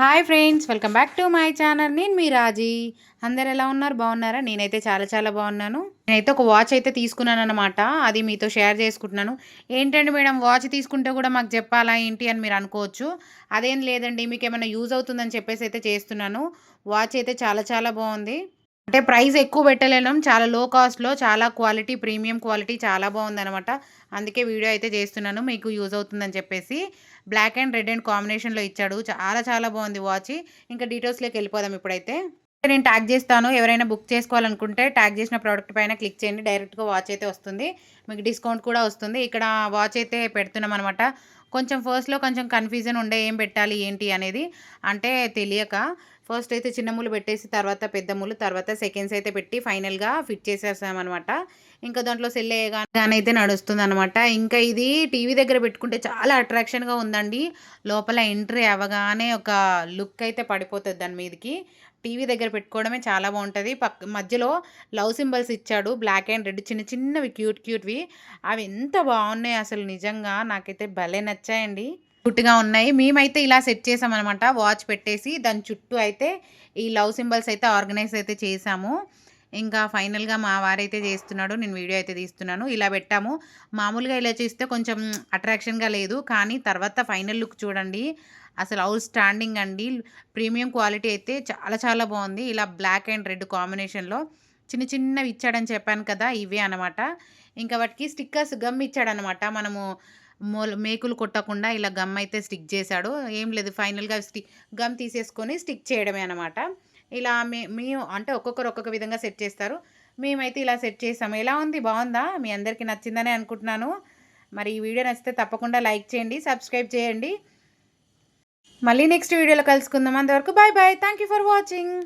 Hi friends, welcome back to my channel. నేను మీ రాజీ. అందరు ఎలా ఉన్నారు? బాగున్నారా? నేనైతే చాలా చాలా బాగున్నాను. నేనైతే ఒక వాచ్ అయితే తీసుకున్నాను అనమాట. అది మీతో షేర్ చేసుకుంటున్నాను. ఏంటండి మేడం, వాచ్ తీసుకుంటే కూడా మాకు చెప్పాలా ఏంటి అని మీరు అనుకోవచ్చు. అదేం లేదండి, మీకు ఏమైనా యూజ్ అవుతుందని చెప్పేసి అయితే చేస్తున్నాను. వాచ్ అయితే చాలా చాలా బాగుంది. అంటే ప్రైస్ ఎక్కువ పెట్టలేను, చాలా లో కాస్ట్‌లో చాలా క్వాలిటీ, ప్రీమియం క్వాలిటీ చాలా బాగుందనమాట. అందుకే వీడియో అయితే చేస్తున్నాను, మీకు యూజ్ అవుతుందని చెప్పేసి. బ్లాక్ అండ్ రెడ్ అండ్ కాంబినేషన్‌లో ఇచ్చాడు. చాలా చాలా బాగుంది వాచ్. ఇంకా డీటెయిల్స్‌లోకి వెళ్ళిపోదాం ఇప్పుడైతే. నేను ట్యాగ్ చేస్తాను. ఎవరైనా బుక్ చేసుకోవాలనుకుంటే ట్యాగ్ చేసిన ప్రోడక్ట్ పైన క్లిక్ చేయండి. డైరెక్ట్‌గా వాచ్ అయితే వస్తుంది. మీకు డిస్కౌంట్ కూడా వస్తుంది. ఇక్కడ వాచ్ అయితే పెడుతున్నామనమాట. కొంచెం ఫస్ట్‌లో కొంచెం కన్‌ఫ్యూజన్ ఉండే, ఏం పెట్టాలి ఏంటి అనేది. అంటే తెలియక ఫస్ట్ అయితే చిన్న ముళ్ళు పెట్టేసి, తర్వాత పెద్ద ముళ్ళు, తర్వాత సెకండ్స్ అయితే పెట్టి ఫైనల్‌గా ఫిట్ చేసేసామనమాట. ఇంకా దాంట్లో సెల్ ఏయగానైతే నడుస్తుందనమాట. ఇంకా ఇది టీవీ దగ్గర పెట్టుకుంటే చాలా అట్రాక్షన్‌గా ఉందండి. లోపల ఎంట్రీ అవ్వగానే ఒక లుక్ అయితే పడిపోతది దాని మీదకి. టీవీ దగ్గర పెట్టుకోవడమే చాలా బావుంటది. మధ్యలో లవ్ సింబల్స్ ఇచ్చాడు. బ్లాక్ అండ్ రెడ్ చిన్న చిన్నవి క్యూట్ క్యూట్‌వి. అవి ఎంత బావున్నాయి అసలు, నిజంగా నాకైతే భలే నచ్చాయండి. క్యూట్‌గా ఉన్నాయి. మేమైతే ఇలా సెట్ చేసామనమాట. వాచ్ పెట్టేసి దాని చుట్టూ అయితే ఈ లవ్ సింబల్స్ అయితే ఆర్గనైజ్ అయితే చేసాము. ఇంకా ఫైనల్‌గా మా వారైతే చేస్తున్నాడు. నేను వీడియో అయితే తీస్తున్నాను. ఇలా పెట్టాము. మామూలుగా ఇలా చేస్తే కొంచెం అట్రాక్షన్‌గా లేదు. కానీ తర్వాత ఫైనల్ లుక్ చూడండి. అసలు ఔట్ స్టాండింగ్ అండి. ప్రీమియం క్వాలిటీ అయితే చాలా చాలా బావుంది. ఇలా బ్లాక్ అండ్ రెడ్ కాంబినేషన్‌లో చిన్న చిన్నవి ఇచ్చాడని చెప్పాను కదా! ఇవే అనమాట. ఇంకా వాటికి స్టిక్కర్స్ గమ్ ఇచ్చాడనమాట. మనము మేకులు కొట్టకుండా ఇలా గమ్ అయితే స్టిక్ చేశాడు. ఏం లేదు, ఫైనల్‌గా గమ్ తీసేసుకొని స్టిక్ చేయడమే అనమాట. ఇలా మేము అంటే ఒక్కొక్కరు ఒక్కొక్క విధంగా సెట్ చేస్తారు. మేమైతే ఇలా సెట్ చేసాము. ఎలా ఉంది? బావుందా? మీ అందరికీ నచ్చిందనే అనుకుంటున్నాను. మరి ఈ వీడియో నచ్చితే తప్పకుండా లైక్ చేయండి, సబ్స్క్రైబ్ చేయండి. మళ్ళీ నెక్స్ట్ వీడియోలో కలుసుకుందాం. అంతవరకు bye bye. Thank you for watching.